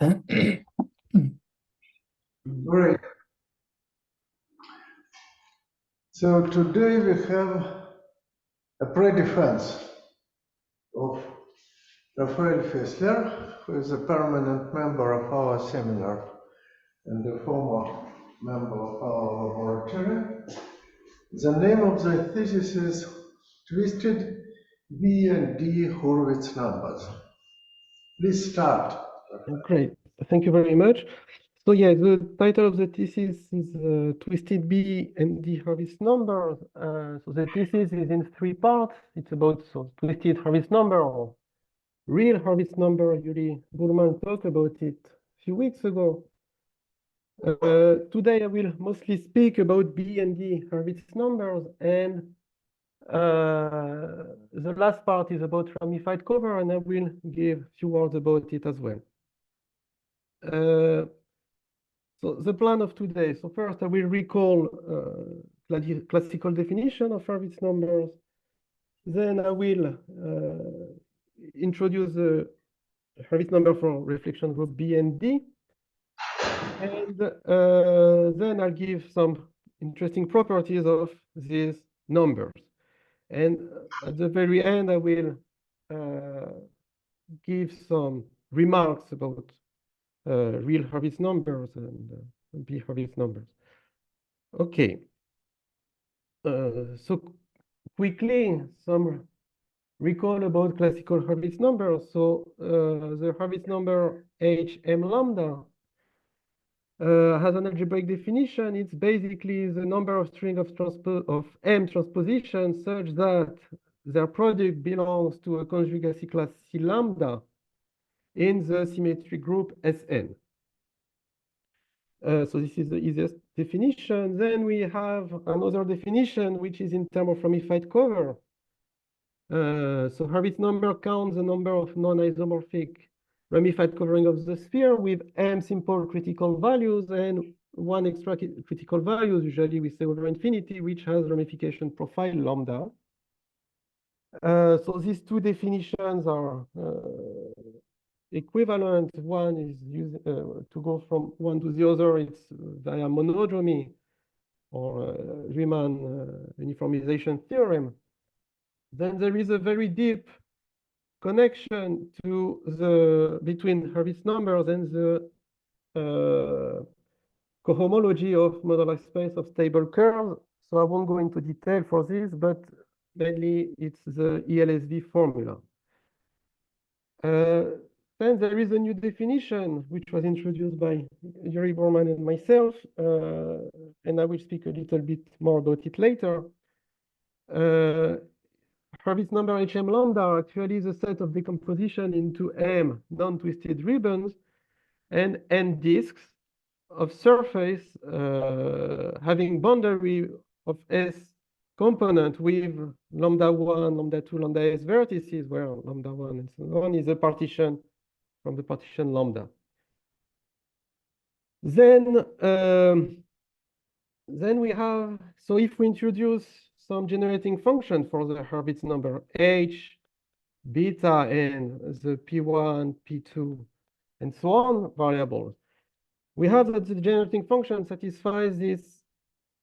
Great. So today we have a pre-defense of Raphael Fesler, who is a permanent member of our seminar and a former member of our laboratory. The name of the thesis is Twisted B and D Hurwitz numbers. Please start. Great, thank you very much. So yeah, the title of the thesis is Twisted B and D Hurwitz numbers. So the thesis is in 3 parts. It's about twisted Hurwitz number or real Hurwitz number. Yuri Bullman talked about it a few weeks ago. Today I will mostly speak about B and D Hurwitz numbers, and the last part is about ramified cover, and I will give a few words about it as well. So the plan of today. So first I will recall classical definition of Hurwitz numbers. Then I will introduce the Hurwitz number for reflection group B and D. And then I'll give some interesting properties of these numbers. And at the very end, I will give some remarks about real Hurwitz numbers and B Hurwitz numbers. Okay. So quickly, some recall about classical Hurwitz numbers. So the Hurwitz number Hm lambda has an algebraic definition. It's basically the number of string of M transpositions such that their product belongs to a conjugacy class C lambda in the symmetry group Sn. So this is the easiest definition. Then we have another definition, which is in terms of ramified cover. So Hurwitz number counts the number of non-isomorphic ramified covering of the sphere with M simple critical values and one extra critical values, usually we say over infinity, which has ramification profile lambda. So these two definitions are equivalent. One is used to go from one to the other. It's via monodromy or Riemann uniformization theorem. Then there is a very deep connection to between Hurwitz numbers and the cohomology of moduli space of stable curves. So I won't go into detail for this, but mainly it's the ELSV formula. Then there is a new definition which was introduced by Yuri Borman and myself, and I will speak a little bit more about it later. Hurwitz number Hm lambda actually is a set of decomposition into M non-twisted ribbons and N disks of surface having boundary of S component with lambda 1, lambda 2, lambda S vertices, where lambda 1 and so on is a partition from the partition lambda. Then we have, so if we introduce some generating function for the Hurwitz number H, beta, and the P1, P2, and so on variables, we have that the generating function satisfies this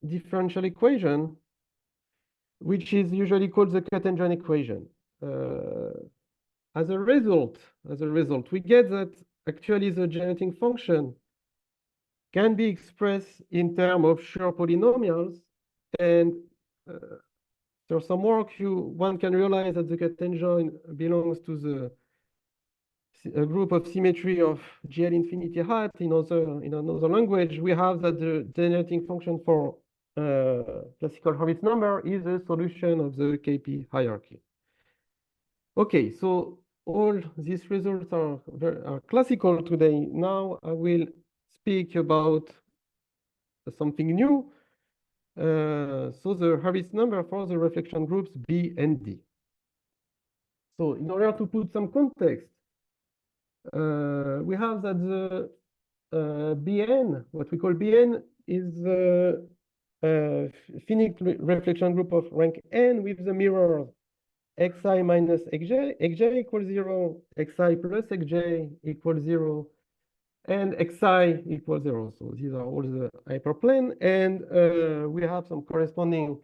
differential equation, which is usually called the Cut-Engine equation. As a result, we get that actually the generating function can be expressed in terms of Schur polynomials, and there's some work one can realize that the Cut-Engine belongs to a group of symmetry of GL infinity hat. In another language, we have that the generating function for classical Hurwitz number is a solution of the KP hierarchy. Okay, so all these results are classical today. Now I will speak about something new. So the Hurwitz number for the reflection groups B and D. So in order to put some context, we have that the Bn, what we call Bn, is the finite reflection group of rank n with the mirrors xi minus xj equals 0, xi plus xj equals 0, and xi equals 0. So these are all the hyperplane, and we have some corresponding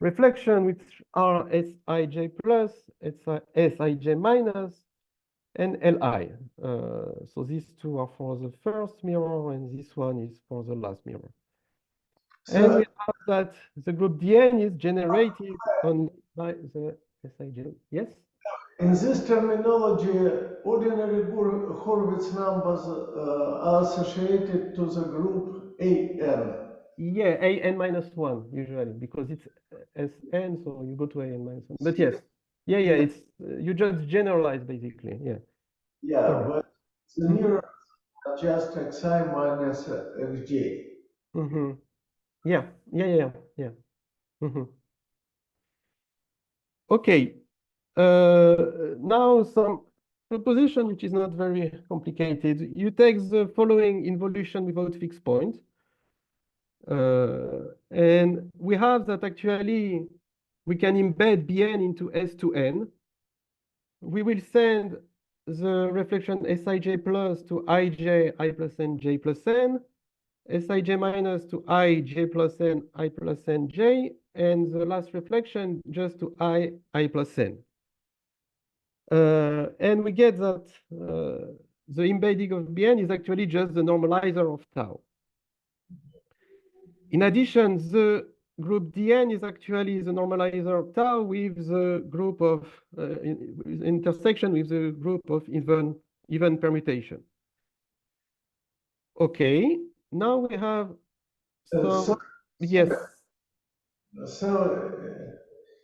reflection which are Sij plus, Sij minus, and Li. So these two are for the first mirror, and this one is for the last mirror. And we have that the group Dn is generated on by the Sij. Yes? In this terminology, ordinary Hurwitz numbers are associated to the group AN. Yeah, an minus 1 usually, because it's Sn, so you go to an minus 1. But yes, yeah, it's you just generalize basically. Yeah. Yeah, Correct. but the mirrors are just xi minus xj. Yeah. Okay. Now some proposition which is not very complicated. You take the following involution without fixed point. And we have that actually we can embed Bn into S to N. We will send the reflection Sij plus to Ij, I plus N, J plus N, Sij minus to Ij plus N, I plus N, J, and the last reflection just to I plus N. And we get that the embedding of Bn is actually just the normalizer of tau. In addition, the group Dn is actually the normalizer of tau with the group of intersection with the group of even permutation. Okay, now we have some, yes. So,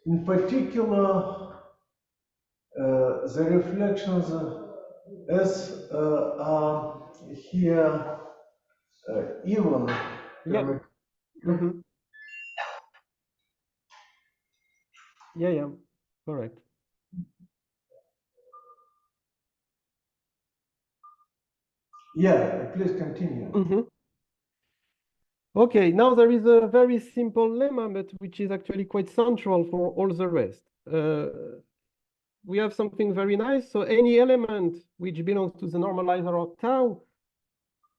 in particular, the reflections S are here even. Yeah. Yeah, correct. Yeah, please continue. Okay, now there is a very simple lemma, but which is actually quite central for all the rest. We have something very nice. So any element which belongs to the normalizer of tau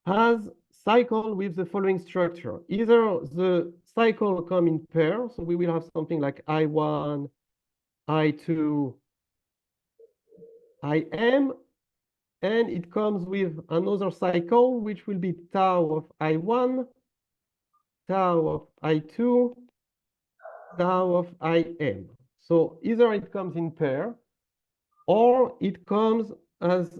has cycle with the following structure. Either the cycle come in pair, so we will have something like I1, I2, IM, and it comes with another cycle, which will be tau of I1, tau of I2, tau of IM. So either it comes in pair, or it comes as,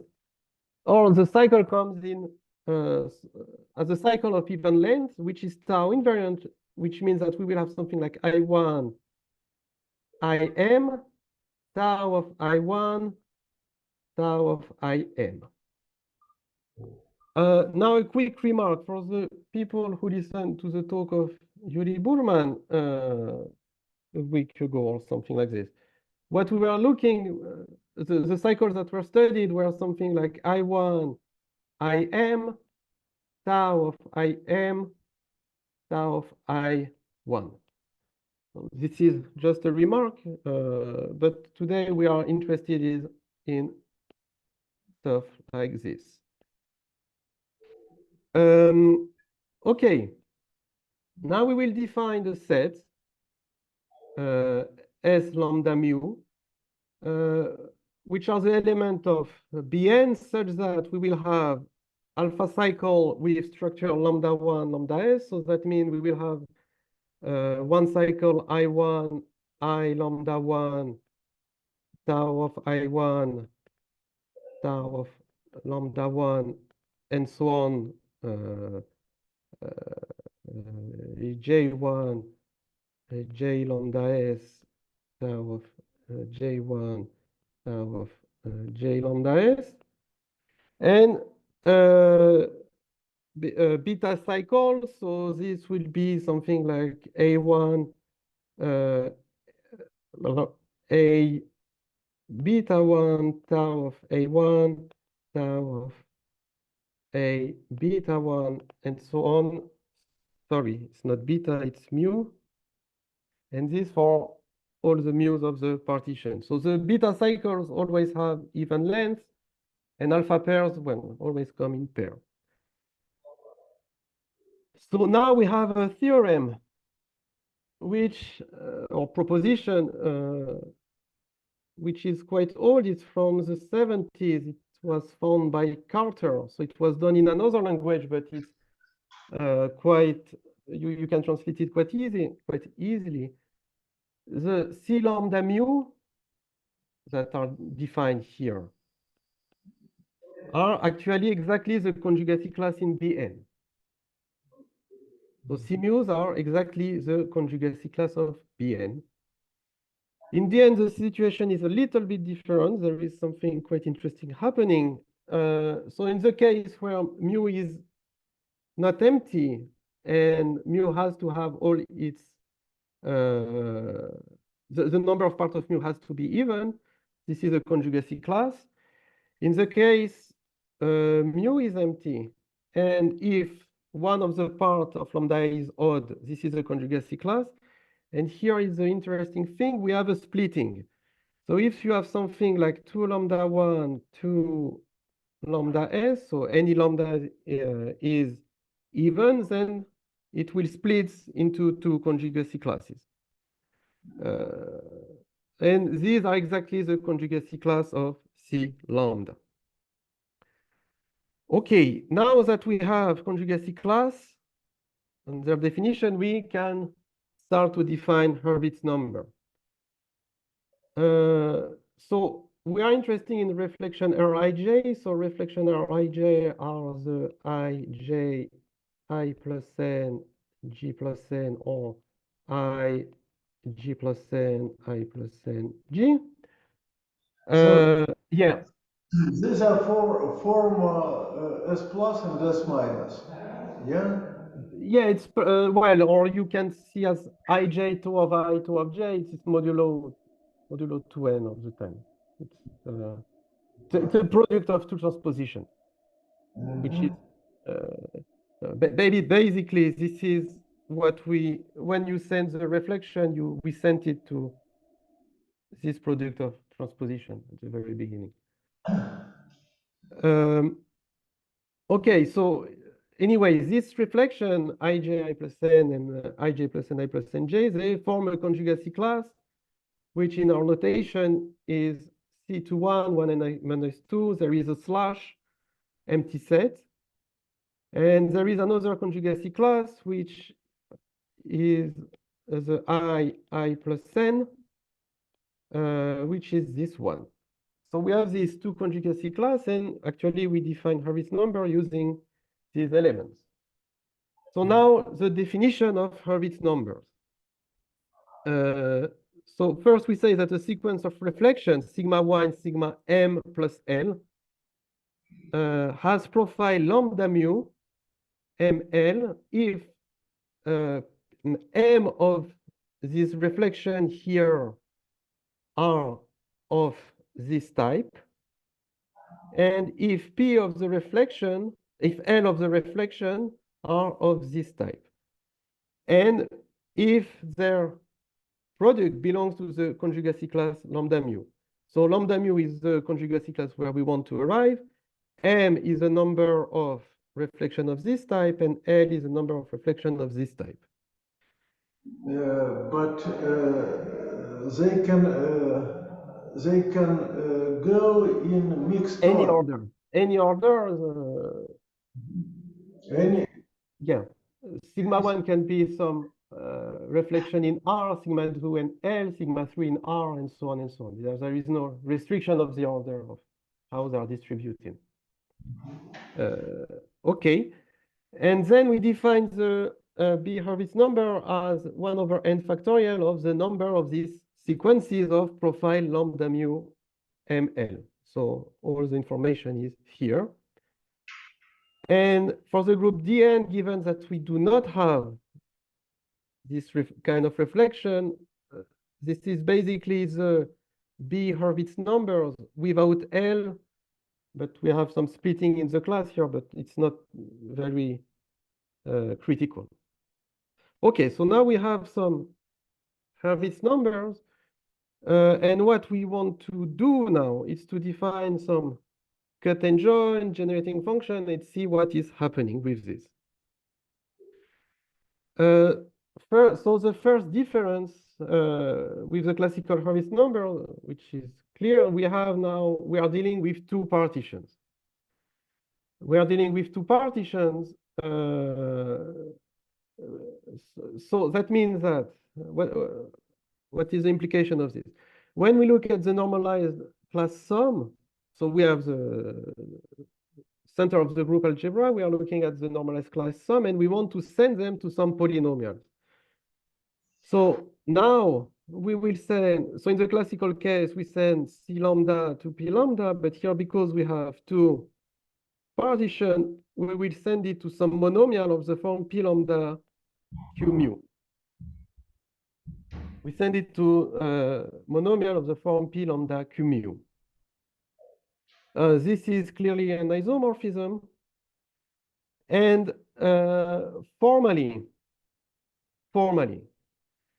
or the cycle comes in as a cycle of even length, which is tau invariant, which means that we will have something like I1, IM, tau of I1, tau of IM. Now a quick remark for the people who listened to the talk of Yuri Burman a week ago or something like this. What we were looking, the cycles that were studied were something like I1, IM, tau of IM, tau of I1. So this is just a remark, but today we are interested in stuff like this. Okay, now we will define the set S lambda mu, which are the element of Bn such that we will have alpha cycle with structure lambda 1, lambda s. So that means we will have one cycle I1, I lambda 1, tau of I1, tau of lambda 1, and so on, J1, J lambda s, tau of J1, tau of J lambda s. And beta cycle, so this will be something like A1, A beta 1, tau of A1, tau of A beta 1, and so on. Sorry, it's not beta, it's mu. And this for all the mu's of the partition. So the beta cycles always have even length, and alpha pairs, well, always come in pair. So now we have a theorem, which or proposition, which is quite old. It's from the 70s. It was found by Carter. So it was done in another language, but it's quite, you can translate it quite easily. The C lambda mu that are defined here are actually exactly the conjugacy class in Bn. So C mu's are exactly the conjugacy class of Bn. In the end, the situation is a little bit different. There is something quite interesting happening. So in the case where mu is not empty and mu has to have all its, the number of parts of mu has to be even, this is a conjugacy class. In the case mu is empty, and if one of the parts of lambda is odd, this is a conjugacy class. And here is the interesting thing, we have a splitting. So if you have something like 2 lambda 1, 2 lambda s, so any lambda is even, then it will split into 2 conjugacy classes. And these are exactly the conjugacy class of C lambda. Okay, now that we have conjugacy class and their definition, we can start to define Hurwitz number. So we are interested in reflection Rij. So reflection Rij are the Ij, I plus n, G plus n, or I, G plus n, I plus n, G. Yeah. These are form S plus and S minus. Yeah. Yeah, it's well, or you can see as Ij 2 of I 2 of j. It's modulo 2n of the time. It's a product of 2 transpositions, which is basically this is what we, when you send the reflection, we sent it to this product of transposition at the very beginning. Okay, so anyway, this reflection Ij I plus n and Ij plus n I plus nj, they form a conjugacy class, which in our notation is C21, 1 and I minus 2. There is a slash empty set. And there is another conjugacy class, which is the I plus n, which is this one. So we have these 2 conjugacy class, and actually we define Hurwitz number using these elements. So now the definition of Hurwitz numbers. So first we say that a sequence of reflections, sigma 1, sigma m plus l, has profile lambda mu ml if m of this reflection here are of this type, and if p of the reflection, if l of the reflection are of this type, and if their product belongs to the conjugacy class lambda mu. So lambda mu is the conjugacy class where we want to arrive. M is a number of reflection of this type, and L is a number of reflection of this type. But they can go in mixed order. Any order. Yeah. Sigma 1 can be some reflection in R, sigma 2 in L, sigma 3 in R, and so on and so on. There is no restriction of the order of how they are distributed. Okay. And then we define the B Hurwitz number as 1 over n factorial of the number of these sequences of profile lambda mu ml. So all the information is here. And for the group Dn, given that we do not have this kind of reflection, this is basically the B Hurwitz numbers without L, but we have some splitting in the class here, but it's not very critical. Okay, so now we have some Hurwitz numbers, and what we want to do now is to define some cut and join generating function and see what is happening with this. So the first difference with the classical Hurwitz number, which is clear, we are dealing with two partitions. We are dealing with two partitions. So that means that what is the implication of this? When we look at the normalized class sum, so we have the center of the group algebra, we are looking at the normalized class sum, and we want to send them to some polynomials. So now we will send, so in the classical case, we send C lambda to P lambda, but here because we have two partition, we will send it to some monomial of the form P lambda Q mu. We send it to monomial of the form P lambda Q mu. This is clearly an isomorphism. And formally,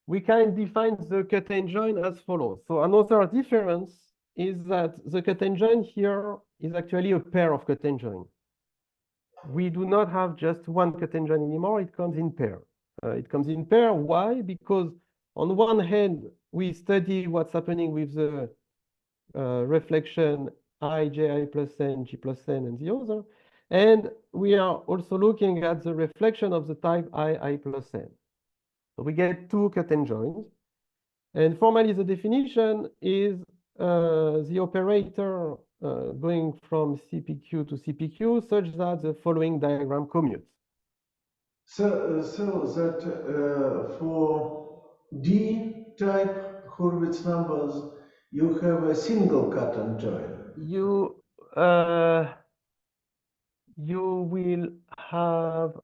we can define the cut and join as follows. So another difference is that the cut and join here is actually a pair of cut and join. We do not have just one cut and join anymore. It comes in pair. It comes in pair. Why? Because on one hand, we study what's happening with the reflection I, J, I plus N, G plus N, and the other. And we are also looking at the reflection of the type I plus N. So we get two cut and joins. And formally, the definition is the operator going from CPQ to CPQ such that the following diagram commutes. So that for D-type Hurwitz numbers, you have a single cut and join. You will have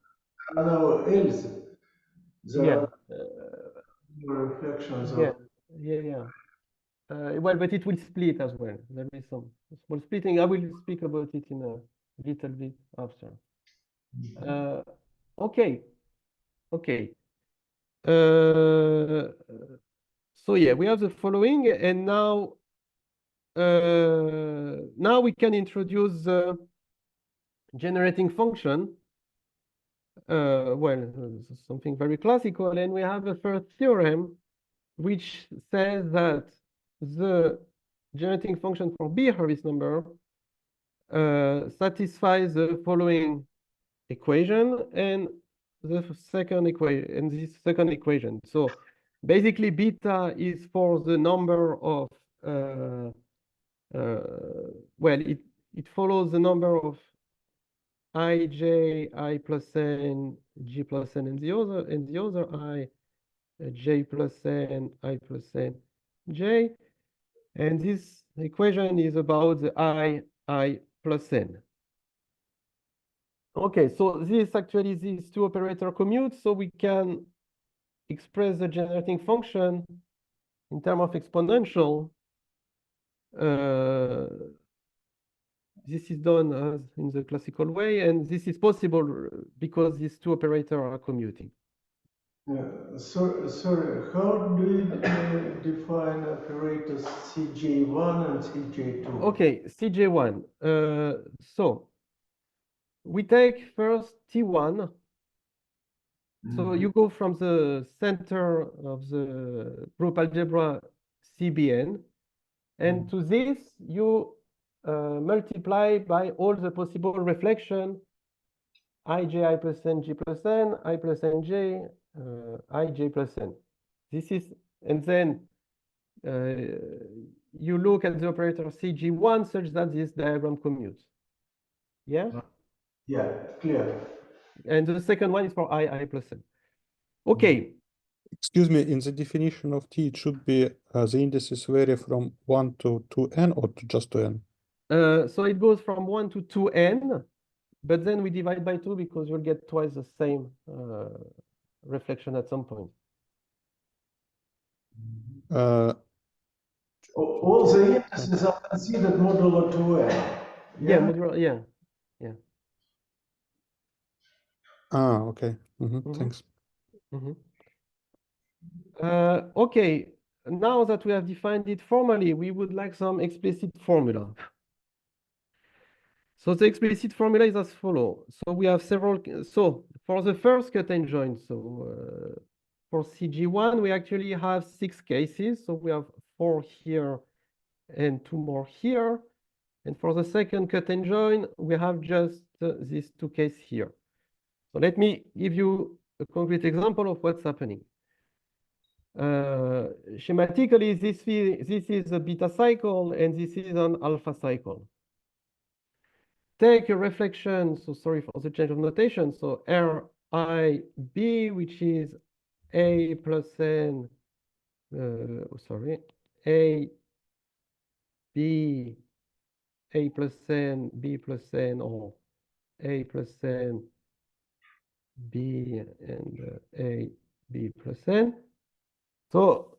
else there yeah are reflections yeah of well, but it will split as well. There is some small splitting. I will speak about it in a little bit after. Okay. So yeah, we have the following, and now we can introduce the generating function. Well, something very classical, and we have a first theorem which says that the generating function for B Hurwitz number satisfies the following equation and this second equation. So basically, beta is for the number of well, it follows the number of I, J, I plus N, G plus N, and the other I, J plus N, I plus N, J. And this equation is about the I plus N. Okay, so these two operator commute, so we can express the generating function in terms of exponential. This is done as in the classical way, and this is possible because these two operators are commuting. Sorry, how do you define operators CJ1 and CJ2? Okay, CJ1. So we take first T1. So you go from the center of the group algebra CBN, and to this you multiply by all the possible reflection IJ, I plus N, G plus N, I plus NJ, IJ plus N. This is, and then you look at the operator CG1 such that this diagram commutes. Yeah? Yeah, clear. And the second one is for I plus N. Okay. Excuse me, in the definition of T, it should be the indices vary from 1 to 2n or to just to n? So it goes from 1 to 2n, but then we divide by 2 because you'll get twice the same reflection at some point. All the indices are considered modulo 2n. Yeah, modular, yeah. Okay. Thanks. Okay, now that we have defined it formally, we would like some explicit formula. So the explicit formula is as follows. So we have several. So for the first cut and join, so for CG1, we actually have 6 cases. So we have 4 here and 2 more here. And for the second cut and join, we have just these 2 cases here. So let me give you a concrete example of what's happening. Schematically, this is a beta cycle and this is an alpha cycle. Take a reflection, so sorry for the change of notation, so RIB, which is A plus N, sorry, A, B, A plus N, B plus N, or A plus N, B, and A, B plus N. So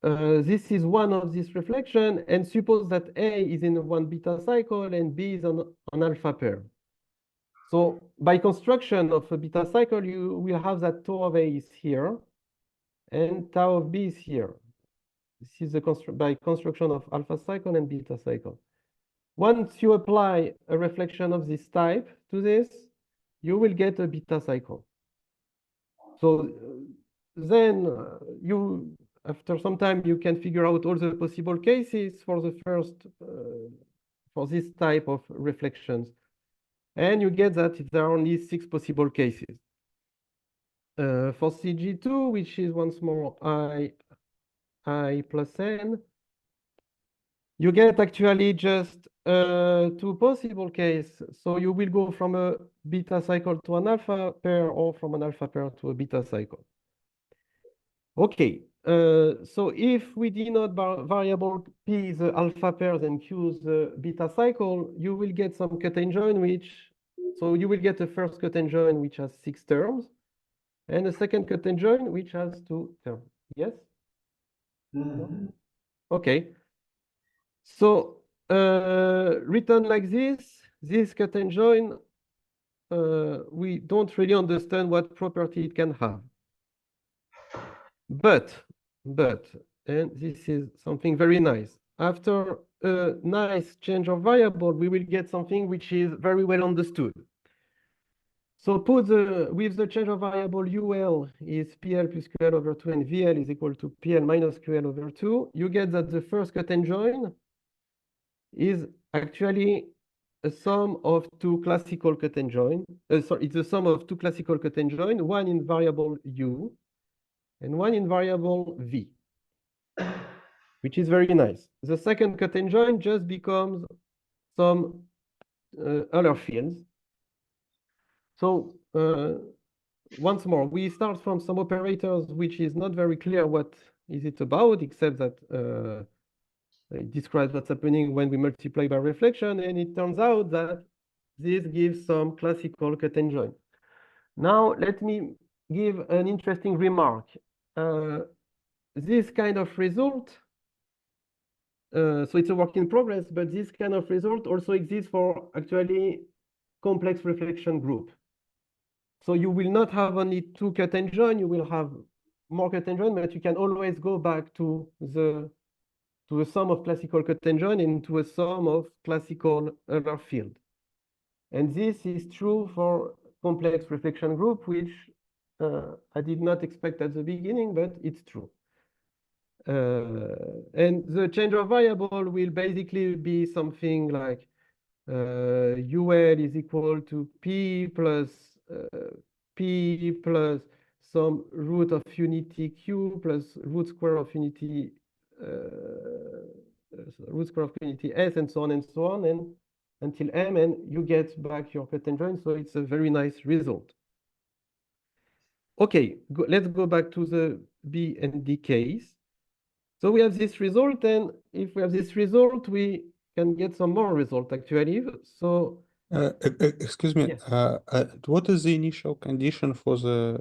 this is one of these reflection, and suppose that A is in one beta cycle and B is on an alpha pair. So by construction of a beta cycle, you will have that tau of A is here and tau of B is here. This is the by construction of alpha cycle and beta cycle. Once you apply a reflection of this type to this, you will get a beta cycle. So then you, after some time, you can figure out all the possible cases for the first, for this type of reflections. And you get that there are only 6 possible cases. For CG2, which is once more I plus N, you get actually just 2 possible cases. So you will go from a beta cycle to an alpha pair or from an alpha pair to a beta cycle. Okay, so if we denote variable P the alpha pairs and Q the beta cycle, you will get some cut and join which, so you will get a first cut and join which has 6 terms and a second cut and join which has 2 terms. Yes? Mm-hmm. Okay. So written like this cut and join, we don't really understand what property it can have. But, and this is something very nice. After a nice change of variable, we will get something which is very well understood. So put with the change of variable UL is PL plus QL over 2 and VL is equal to PL minus QL over 2, you get that the first cut and join is actually a sum of 2 classical cut and join. Sorry, it's a sum of 2 classical cut and join, one in variable U and one in variable V, which is very nice. The second cut and join just becomes some Euler fields. So once more, we start from some operators, which is not very clear what is it about, except that it describes what's happening when we multiply by reflection, and it turns out that this gives some classical cut and join. Now, let me give an interesting remark. This kind of result, so it's a work in progress, but this kind of result also exists for actually complex reflection group. So you will not have only 2 cut and join, you will have more cut and join, but you can always go back to a sum of classical cut and join into a sum of classical Euler field. And this is true for complex reflection group, which I did not expect at the beginning, but it's true. And the change of variable will basically be something like UL is equal to P plus some root of unity Q plus root square of unity S and so on and so on, and until M, and you get back your cut and join. So it's a very nice result. Okay, let's go back to the B and D case. So we have this result, and if we have this result, we can get some more result actually. So excuse me, yes. What is the initial condition for the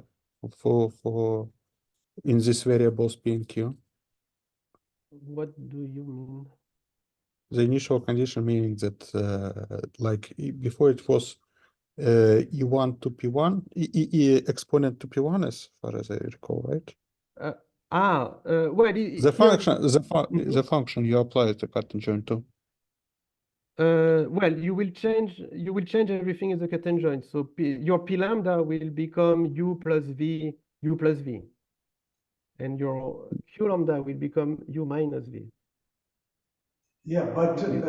for in this variables P and Q? What do you mean? The initial condition meaning that like before it was E1 to P1, E exponent to P1 as far as I recall, right? Well, The function you apply to cut and join to. Well, you will change everything in the conjoint. So your P lambda will become U plus V, and your Q lambda will become U minus V. Yeah, but Okay.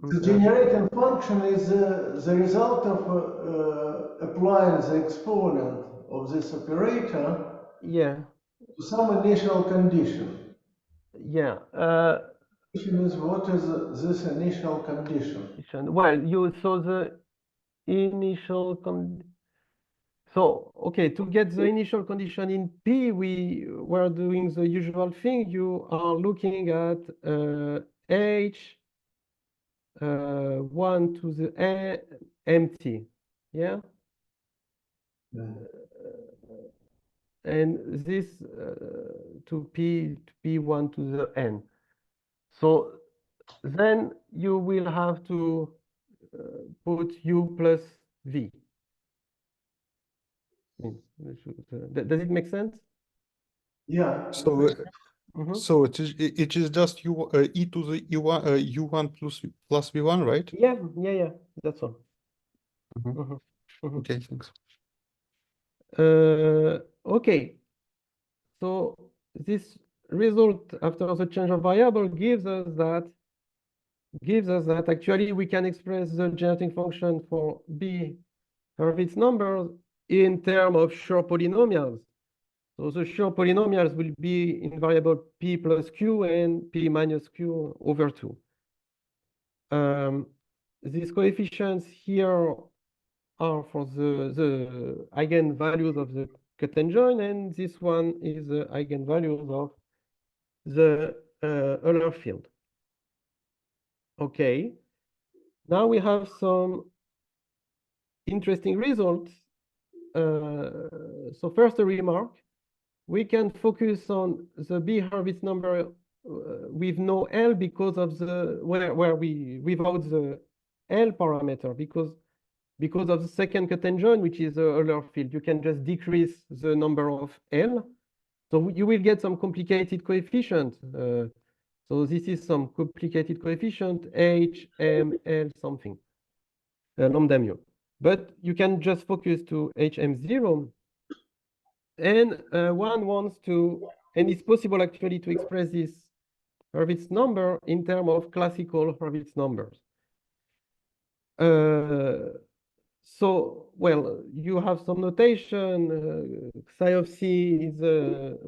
the generating function is the result of applying the exponent of this operator Yeah, to some initial condition. yeah. Question is, what is this initial condition? Well, you saw the initial So, okay, to get the initial condition in P, we were doing the usual thing. You are looking at H 1 to the A empty, yeah? And this to P1 to the N. So then you will have to put U plus V. Does it make sense? Yeah. So Mhm. so it is just e to the u1 plus v1, right? Yeah, that's all. Mhm. Mhm. Mhm. Okay, thanks. Okay, so this result after the change of variable gives us that actually we can express the generating function for B Hurwitz numbers in terms of Schur polynomials. So the Schur polynomials will be in variable P plus Q and P minus Q over 2. These coefficients here are for the eigenvalues of the cotangent, and this one is the eigenvalues of the Euler field. Okay, now we have some interesting results. So first a remark, we can focus on the B Hurwitz number with no L because of the without the L parameter because of the second cotangent, which is the Euler field. You can just decrease the number of L. So you will get some complicated coefficient. So this is some complicated coefficient, H, M, L something, lambda mu. But you can just focus to HM0. And one wants to, and it's possible actually to express this Hurwitz number in terms of classical Hurwitz numbers. So, well, you have some notation. Psi of C is a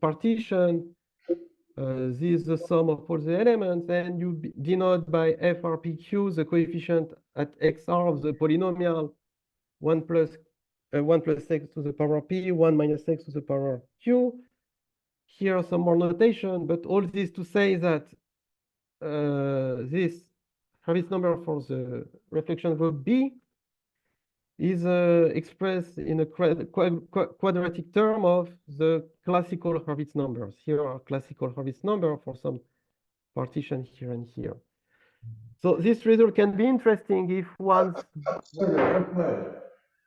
partition. This is the sum of all the elements, and you denote by FRPQ the coefficient at XR of the polynomial 1 plus x to the power P, 1 minus x to the power Q. Here are some more notation, but all this to say that this Hurwitz number for the reflection group B is expressed in a quadratic term of the classical Hurwitz numbers. Here are classical Hurwitz number for some partition here and here. So this result can be interesting if one. Sorry, Raphael.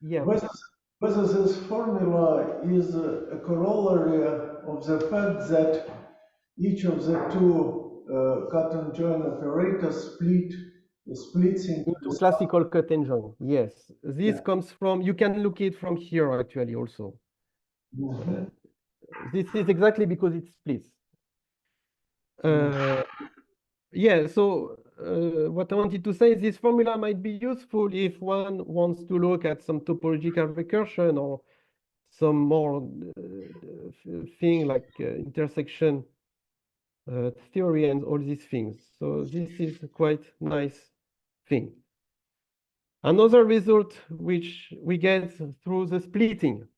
Yeah. Whether this formula is a corollary of the fact that each of the two cut and join operators splits into Classical cotangent. Yes, this comes from. You can look it from here actually also. This is exactly because it splits. Yeah, so what I wanted to say is this formula might be useful if one wants to look at some topological recursion or some more thing like intersection theory and all these things. So this is a quite nice thing. Another result which we get through the splitting.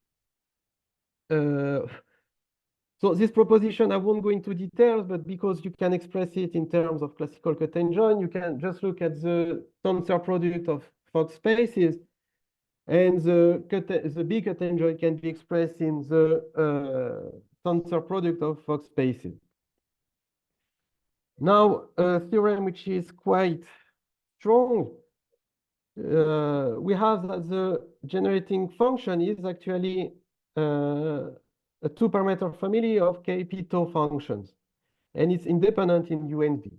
So this proposition, I won't go into details, but because you can express it in terms of classical cotangent, you can just look at the tensor product of Fock spaces, and the B cotangent can be expressed in the tensor product of Fock spaces. Now, a theorem which is quite strong, we have that the generating function is actually a two-parameter family of K-P tau functions. and it's independent in U and V,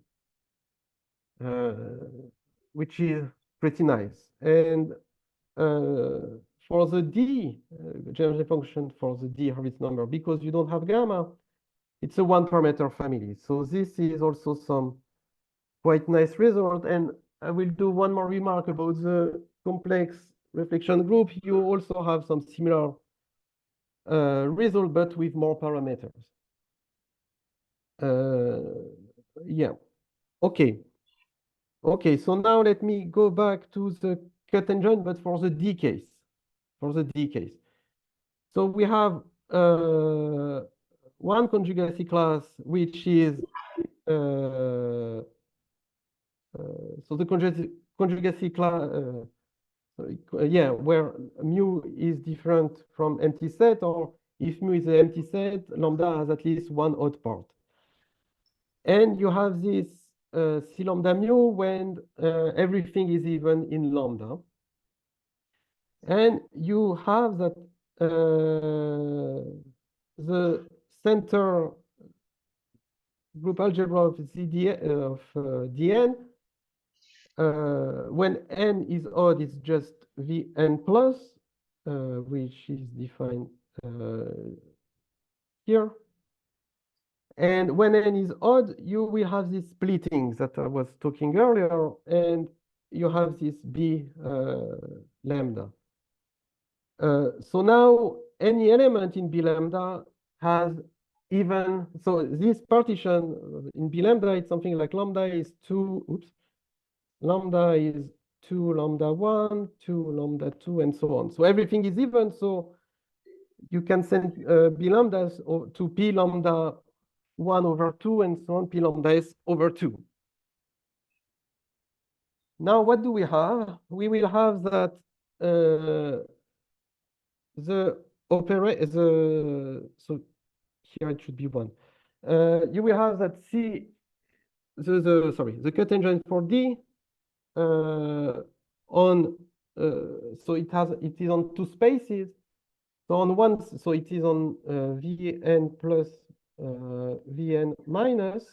which is pretty nice. And for the D geometry function for the D Hurwitz number, because you don't have gamma, it's a one parameter family. So this is also some quite nice result. And I will do one more remark about the complex reflection group. You also have some similar result, but with more parameters. Yeah. Okay. Okay, so now let me go back to the cut and join, but for the D case. For the D case. So we have one conjugacy class, which is so the conjugacy class, yeah, where mu is different from empty set, or if mu is an empty set, lambda has at least one odd part. And you have this C lambda mu when everything is even in lambda. And you have that the center group algebra of Dn, when n is odd, it's just Vn plus, which is defined here. And when n is odd, you will have this splitting that I was talking earlier, and you have this B lambda. So now any element in B lambda has even, so this partition in B lambda, it's something like lambda is 2, oops, lambda is 2 lambda 1, 2 lambda 2, and so on. So everything is even, so you can send B lambdas to P lambda 1 over 2, and so on, P lambda s over 2. Now what do we have? We will have that so here it should be 1. You will have that C, the cut and join for D on so it is on two spaces. So on one, so it is on Vn plus Vn minus.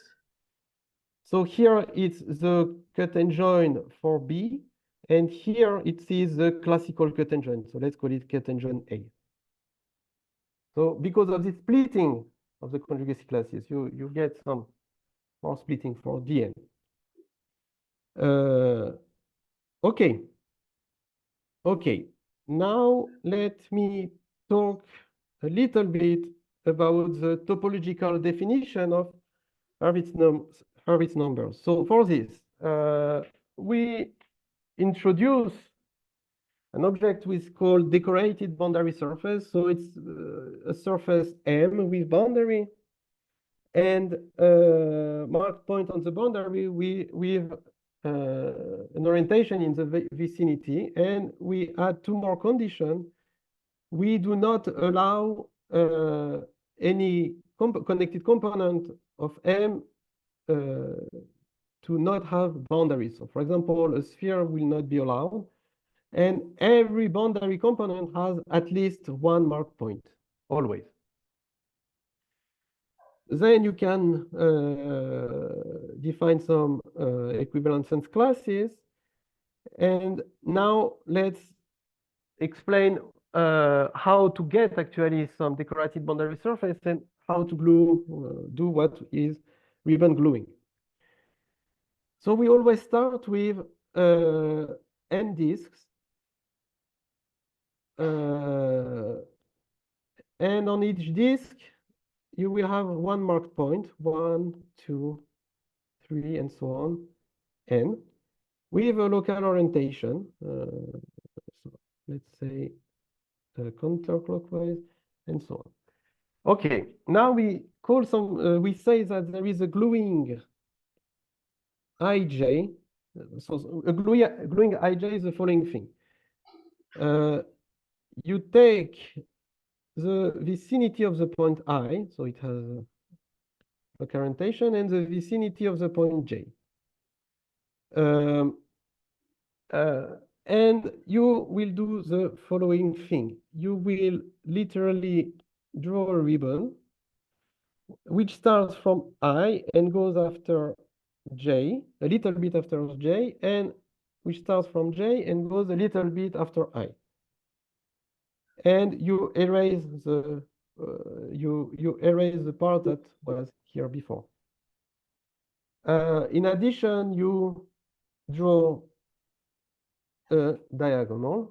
So here it's the cut and join for B, and here it is the classical cut and join. So let's call it cut and join A. So because of the splitting of the conjugacy classes, you get some more splitting for Dn. Okay. Okay. Now let me talk a little bit about the topological definition of Hurwitz numbers. So for this, we introduce an object which called decorated boundary surface. So it's a surface M with boundary, and marked point on the boundary with an orientation in the vicinity, and we add two more conditions. We do not allow any connected component of M to not have boundaries. So for example, a sphere will not be allowed, and every boundary component has at least one mark point, always. Then you can define some equivalence classes. And now let's explain how to get actually some decorated boundary surface and how to glue, do what is ribbon gluing. So we always start with n disks. And on each disk, you will have one marked point, 1, 2, 3, and so on, n, with a local orientation. So let's say counterclockwise, and so on. Okay, now we call some, we say that there is a gluing ij. So a gluing ij is the following thing. You take the vicinity of the point I, so it has a orientation, and the vicinity of the point J. And you will do the following thing. You will literally draw a ribbon which starts from I and goes after J, a little bit after J, and which starts from J and goes a little bit after I. And you erase the you erase the part that was here before. In addition, you draw a diagonal,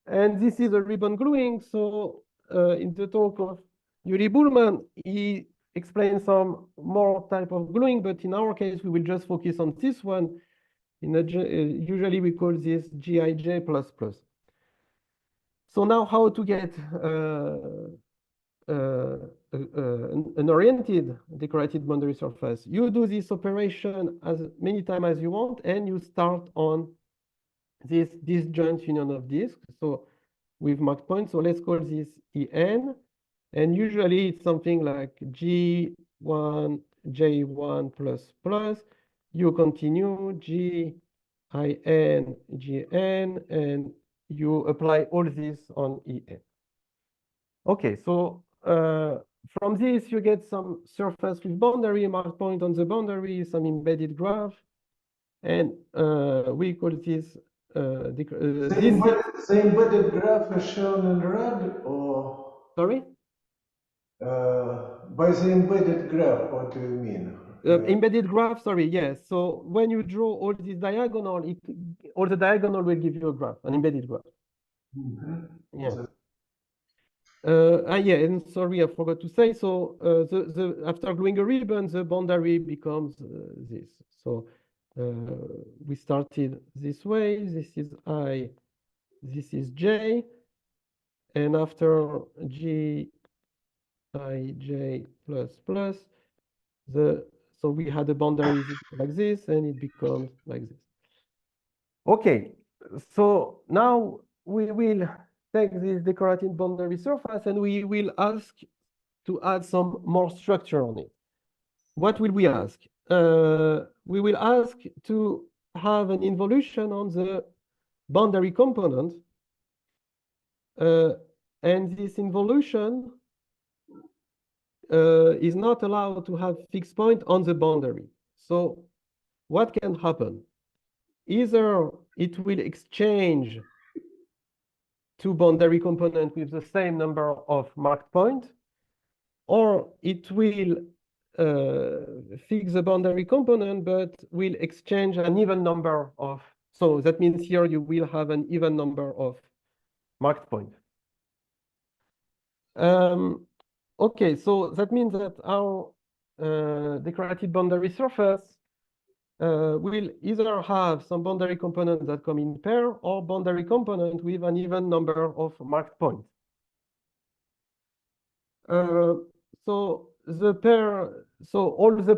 and this is a ribbon gluing. So in the talk of Yuri Bullman, he explains some more type of gluing, but in our case, we will just focus on this one. Usually we call this GIJ++. So now how to get an oriented decorated boundary surface? You do this operation as many times as you want, and you start on this disjoint union of disks. So with marked points, so let's call this EN, and usually it's something like G1, J1++. You continue GIN, GN, and you apply all this on EN. Okay, so from this you get some surface with boundary, marked point on the boundary, some embedded graph, and we call this the embedded graph is shown in red, or sorry? By the embedded graph, what do you mean? Embedded graph, sorry, yes. So when you draw all this diagonal, all the diagonal will give you a graph, an embedded graph. Mm-hmm. Yeah. Yeah, and sorry, I forgot to say. So after gluing a ribbon, the boundary becomes this. So we started this way. This is I. This is J. And after G, I, J ++, so we had a boundary like this, and it becomes like this. Okay, so now we will take this decorated boundary surface and we will ask to add some more structure on it. What will we ask? We will ask to have an involution on the boundary component, and this involution is not allowed to have fixed point on the boundary. So what can happen? Either it will exchange two boundary components with the same number of marked points, or it will fix the boundary component but will exchange an even number of, so that means here you will have an even number of marked points. Okay, so that means that our decorated boundary surface will either have some boundary components that come in pair or boundary component with an even number of marked points. So the pair, so all the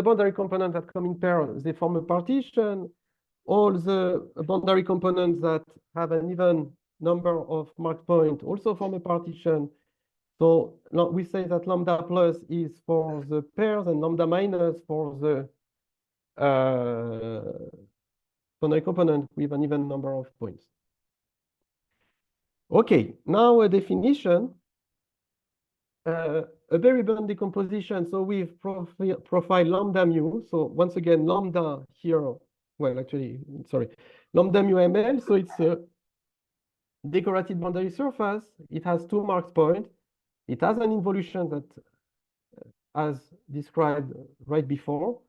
boundary components that come in pair, they form a partition. All the boundary components that have an even number of marked points also form a partition. So we say that lambda plus is for the pairs and lambda minus for the boundary component with an even number of points. Okay, now a definition. A variable decomposition. So we've profiled lambda mu. So once again, lambda here, well, actually, sorry, lambda mu ml. So it's a decorated boundary surface. It has two marked points. It has an involution that, as described right before.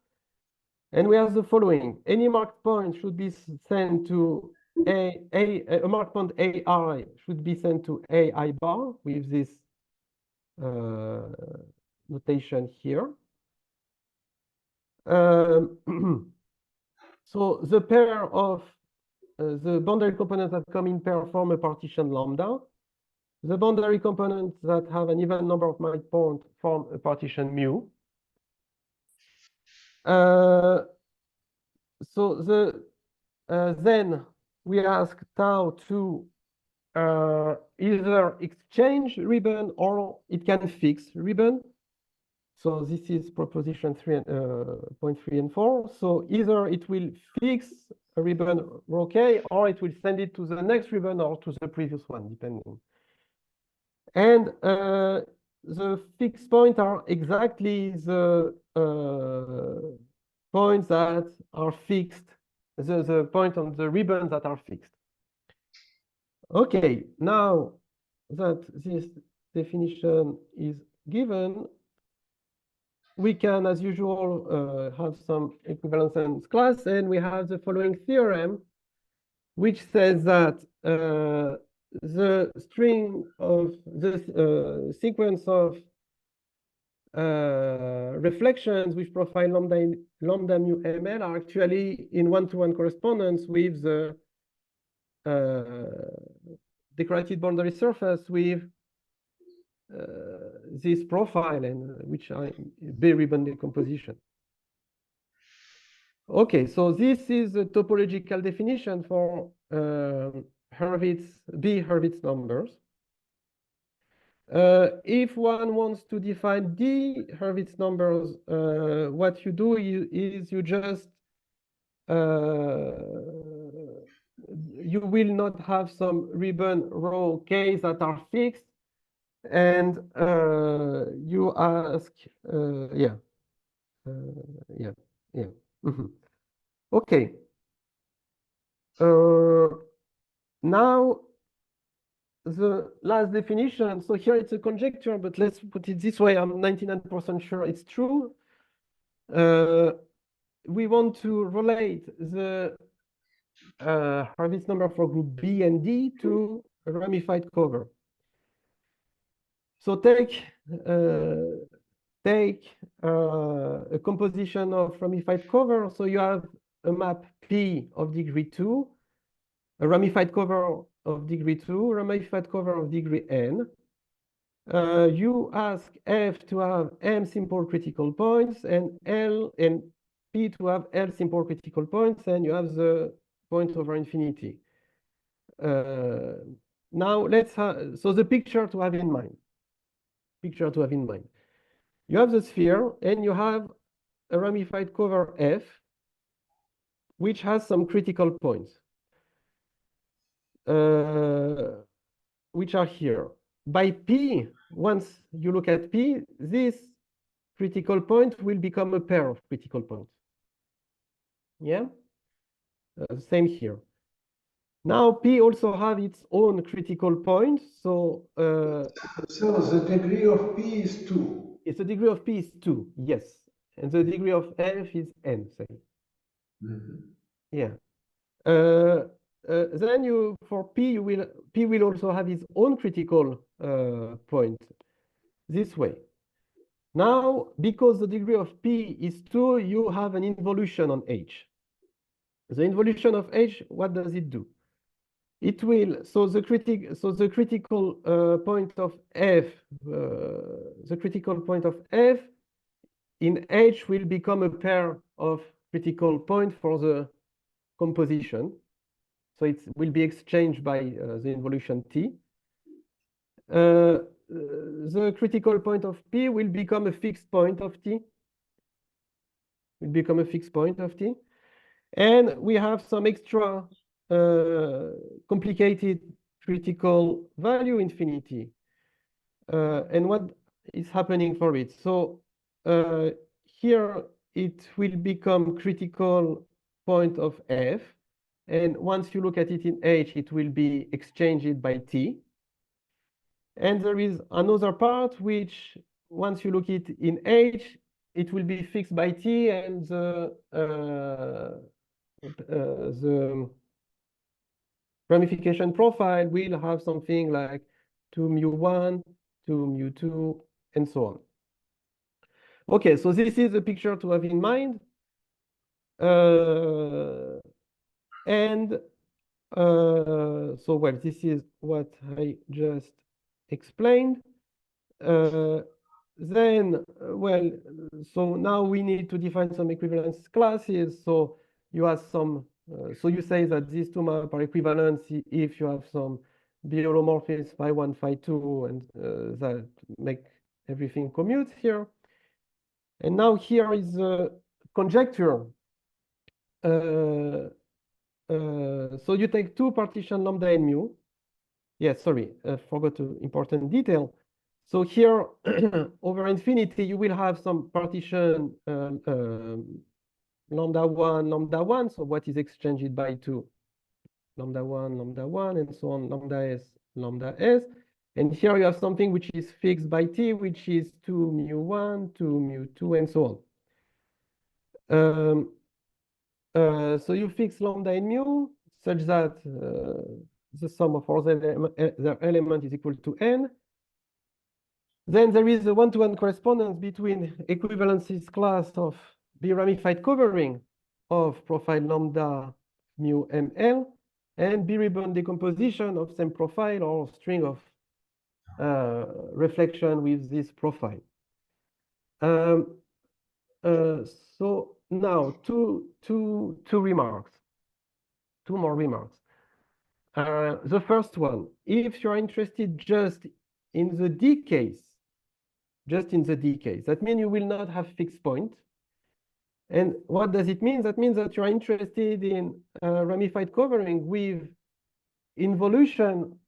And we have the following. Any marked point should be sent to a marked point AI should be sent to AI bar with this notation here. So the pair of the boundary components that come in pair form a partition lambda. The boundary components that have an even number of marked points form a partition mu. So then we ask tau to either exchange ribbon or it can fix ribbon. So this is proposition 3.3 and 4. So either it will fix a ribbon rho k, or it will send it to the next ribbon or to the previous one, depending. And the fixed points are exactly the points that are fixed, the point on the ribbons that are fixed. Okay, now that this definition is given, we can, as usual, have some equivalence class, and we have the following theorem, which says that the string of the sequence of reflections with profile lambda mu ml are actually in one-to-one correspondence with the decorated boundary surface with this profile, and which are B-ribbon decomposition. Okay, so this is the topological definition for Hurwitz B-Hurwitz numbers. If one wants to define D Hurwitz numbers, what you do is you just you will not have some ribbon row K's that are fixed, and you ask, yeah. Mm-hmm. Okay. Now the last definition. So here it's a conjecture, but let's put it this way. I'm 99% sure it's true. We want to relate the Hurwitz number for group B and D to a ramified cover. So take a composition of ramified cover. So you have a map P of degree 2, a ramified cover of degree 2, ramified cover of degree n. You ask F to have M simple critical points and L and P to have L simple critical points, and you have the point over infinity. Now let's have, so the picture to have in mind. You have the sphere and you have a ramified cover F, which has some critical points, which are here. By P, once you look at P, this critical point will become a pair of critical points. Yeah? Same here. Now P also have its own critical points. So the degree of P is 2. It's the degree of P is 2, yes. And the degree of F is n, say. Mm-hmm. Yeah. Then you, for P will also have its own critical point this way. Now, because the degree of P is 2, you have an involution on H. The involution of H, what does it do? It will, so the critical point of F, in H will become a pair of critical points for the composition. So it will be exchanged by the involution T. The critical point of P will become a fixed point of T. And we have some extra complicated critical value infinity. And what is happening for it? So here it will become critical point of F. And once you look at it in H, it will be exchanged by T. And there is another part which, once you look it in H, it will be fixed by T, and the ramification profile will have something like 2 mu1, 2 mu2, and so on. Okay, so this is a picture to have in mind. So, well, this is what I just explained. Then, well, so now we need to define some equivalence classes. So you have some, so you say that these two maps are equivalent if you have some biholomorphism phi1, phi2, and that make everything commute here. And now here is the conjecture. So you take two partition lambda and mu. Yes, sorry, I forgot an important detail. So here, over infinity, you will have some partition lambda 1. So what is exchanged by 2? Lambda 1, and so on, lambda s. And here you have something which is fixed by t, which is 2 mu1, 2 mu2, and so on. So you fix lambda and mu such that the sum of all their element is equal to n. Then there is a one-to-one correspondence between equivalences class of B-ramified covering of profile lambda mu ml and B-ribbon decomposition of same profile or string of reflection with this profile. So now two more remarks. The first one, if you're interested just in the D case, that means you will not have fixed point. And what does it mean? That means that you're interested in ramified covering with involution,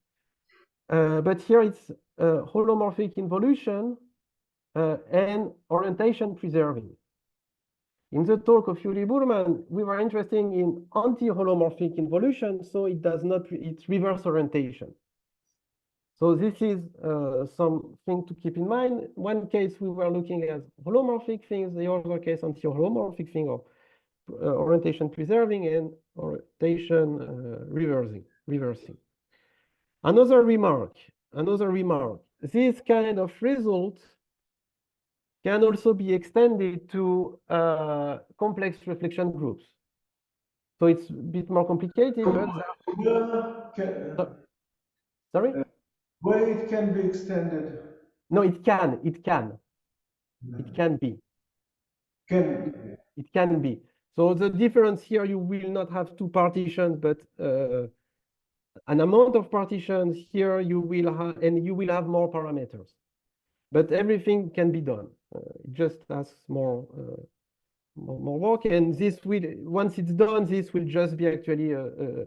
but here it's holomorphic involution and orientation preserving. In the talk of Yuri Burman, we were interested in anti-holomorphic involution, so it's reverse orientation. So this is something to keep in mind. One case we were looking at holomorphic things, the other case anti-holomorphic thing, or orientation preserving and orientation reversing. Another remark, this kind of result can also be extended to complex reflection groups. So it's a bit more complicated, but sorry? Where it can be extended? No, it can be. It can be. So the difference here, you will not have two partitions, but an amount of partitions here you will have, and you will have more parameters. But everything can be done. It just has more work, and this will, once it's done, this will just be actually a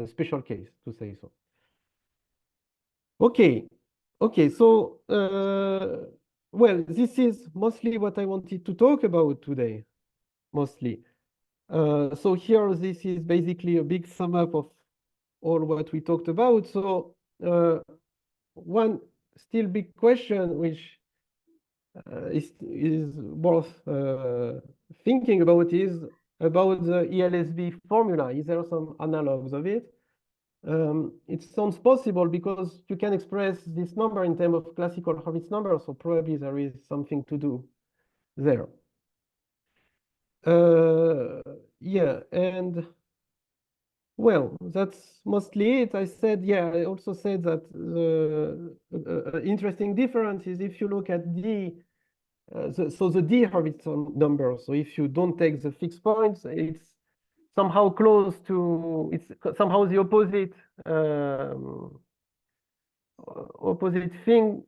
special case, to say so. Okay, so well, this is mostly what I wanted to talk about today, mostly. So here, this is basically a big sum up of all what we talked about. So one still big question, which is worth thinking about, is about the ELSB formula. Is there some analogs of it? It sounds possible because you can express this number in terms of classical Hurwitz number, so probably there is something to do there. Yeah, and well, that's mostly it. I also said that the interesting difference is if you look at D, so the D Hurwitz number, so if you don't take the fixed points, it's somehow close to, it's somehow the opposite thing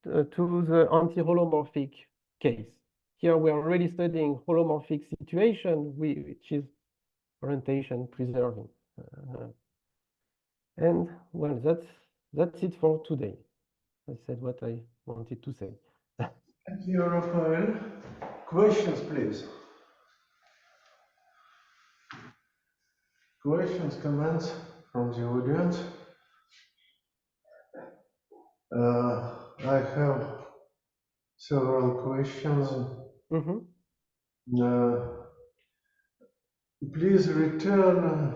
to the anti-holomorphic case. Here we are already studying holomorphic situation, which is orientation preserving. And well, that's it for today. I said what I wanted to say. Thank you, Raphael. Questions, please. Questions, comments from the audience? I have several questions. Please return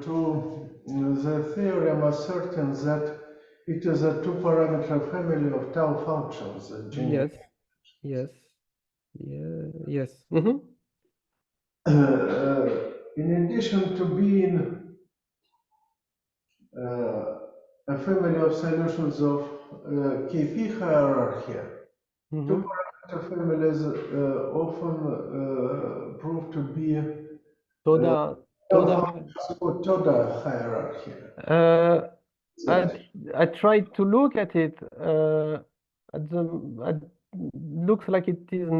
to the theorem asserting that it is a two-parameter family of tau functions. Yes. In addition to being a family of solutions of KP hierarchy, two-parameter families often prove to be Toda hierarchy. I tried to look at it. Looks like it is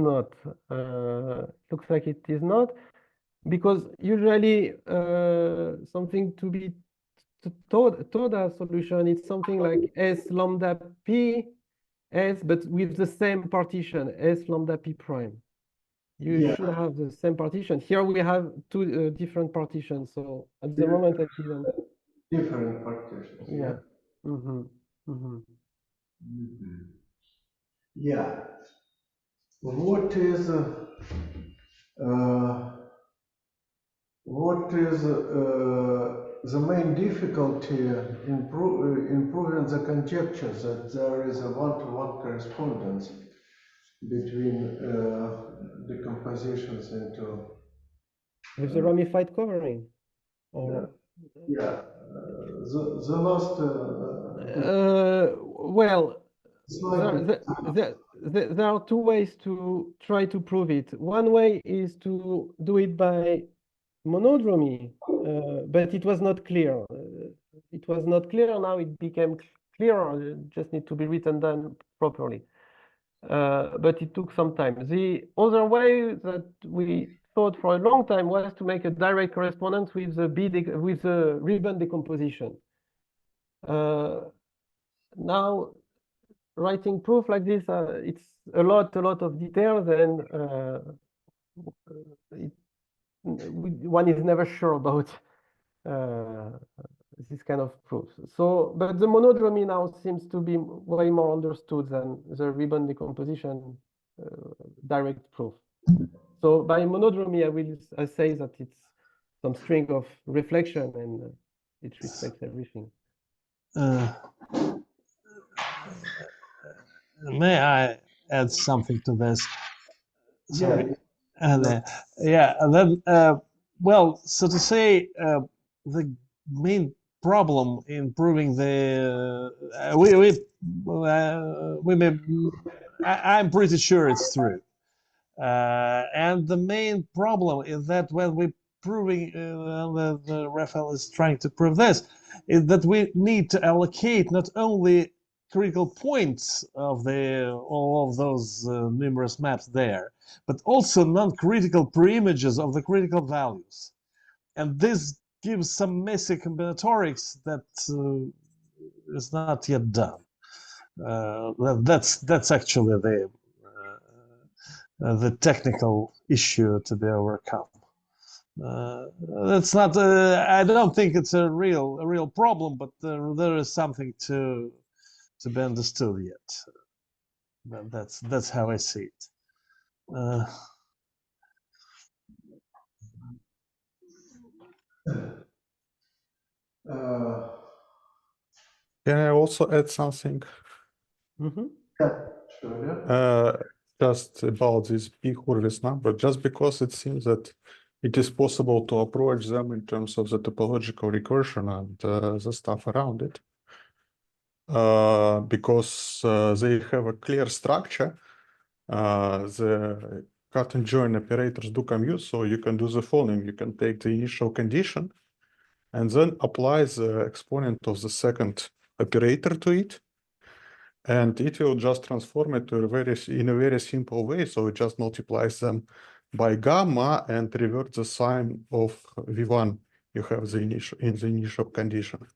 not. Because usually something to be Toda solution, it's something like S lambda P S, but with the same partition, S lambda P prime. You Yeah. should have the same partition. Here we have two different partitions. So at the moment I didn't. Different partitions. Yeah. Mm-hmm. Mm-hmm. Yeah. What is the main difficulty in proving the conjecture that there is a one-to-one correspondence between decompositions into With the ramified covering, or yeah the last well, slide. there are two ways to try to prove it. One way is to do it by monodromy, but it was not clear. It was not clear. Now it became clear. It just need to be written down properly. But it took some time. The other way that we thought for a long time was to make a direct correspondence with the ribbon decomposition. Now, writing proof like this, it's a lot of details, and one is never sure about this kind of proofs. So, but the monodromy now seems to be way more understood than the ribbon decomposition direct proof. So by monodromy, I say that it's some string of reflection and it respects everything. May I add something to this? Sorry. Yeah. Then, well, so to say, the main problem in proving the I'm pretty sure it's true, and the main problem is that when we're proving the Raphael is trying to prove this, is that we need to allocate not only critical points of all of those numerous maps there, but also non-critical preimages of the critical values. And this gives some messy combinatorics that is not yet done. That's actually the technical issue to be overcome. That's not. I don't think it's a real problem, but there is something to be understood yet. That's how I see it. Can I also add something? Mm-hmm. Sure. Just about this big Hurwitz number, just because it seems that it is possible to approach them in terms of the topological recursion and the stuff around it. Because they have a clear structure, the cut and join operators do commute, so you can do the following. You can take the initial condition and then apply the exponent of the second operator to it, and it will just transform it to in a very simple way. So it just multiplies them by gamma and revert the sign of V1 you have in the initial condition.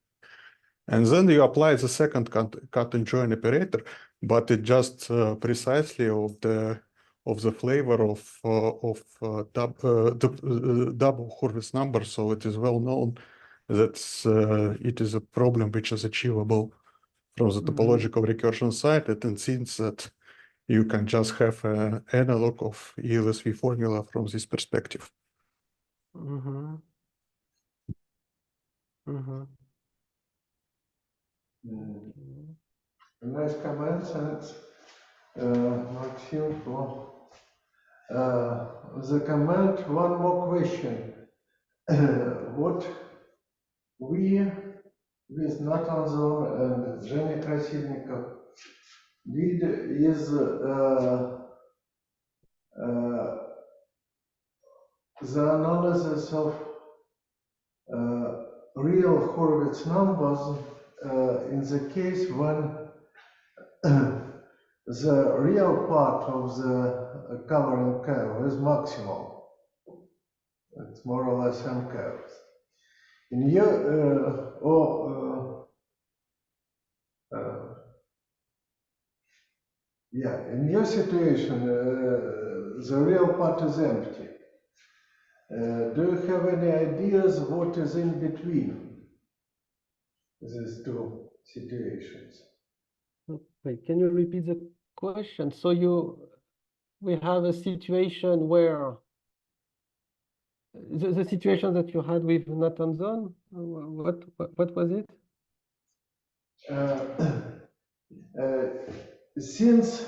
And then you apply the second cut and join operator, but it just precisely of the flavor of double Hurwitz number. So it is well known that it is a problem which is achievable from the topological recursion side. It seems that you can just have an analog of ELSV formula from this perspective. Mm-hmm. Mm-hmm. Nice comments, and Maxime for the comment. One more question. What we with Natanzon and Zhenya Krasivnikov did is the analysis of real Hurwitz numbers in the case when the real part of the covering curve is maximal. It's more or less M curves. In your Yeah, in your situation, the real part is empty. Do you have any ideas what is in between these two situations? Wait, can you repeat the question? So we have a situation where the situation that you had with Nathan-Zon, what was it? Since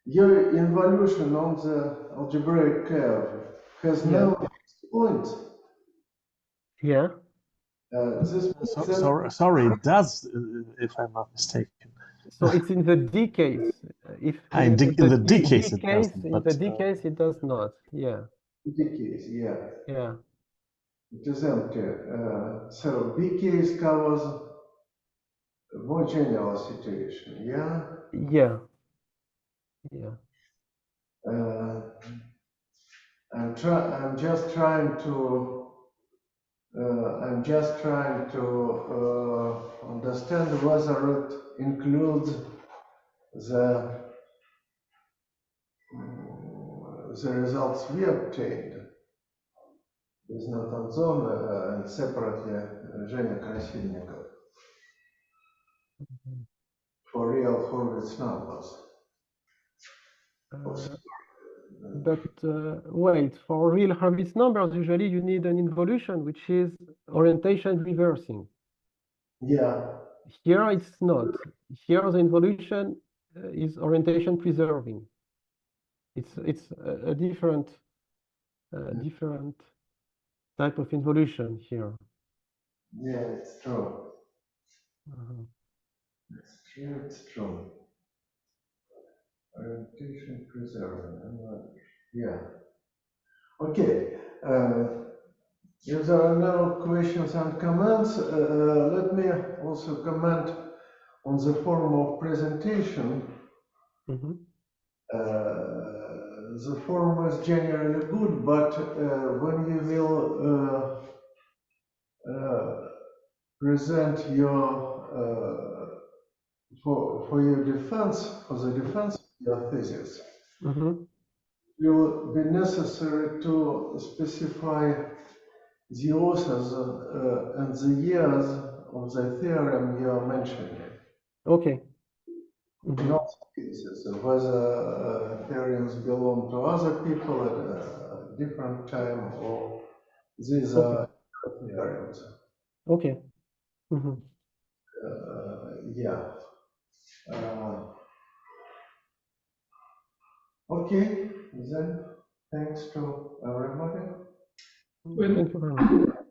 your involution on the algebraic curve has no fixed point, Yeah. this means that Sorry, it does, if I'm not mistaken. So it's in the D case. If In the D case it case, doesn't, in but the D case, it does not. Yeah. case, yeah, Yeah. it is empty. So B case covers a more general situation, yeah. Yeah. Yeah. I'm just trying to understand whether it includes the results we obtained with Nathan-Zon and separately Zhenya Krasильnikov for real Hurwitz numbers. But wait, for real Hurwitz numbers, usually you need an involution, which is orientation reversing. Yeah, Here it's not. Here the involution is orientation preserving. It's a different different type of involution here. yeah, it's true. Uh-huh. It's true. Orientation preserving. Yeah. Okay. If there are no questions and comments, let me also comment on the form of presentation. Mhm. The form is generally good, but when you will present your for your defense, for the defense of your thesis, Mhm. it will be necessary to specify the authors and the years of the theorem you are mentioning. Okay. In Mhm. all cases, whether theorems belong to other people at a different time or these are theorems. Okay. Mhm. Yeah. Okay, then thanks to everybody. Thank you very much.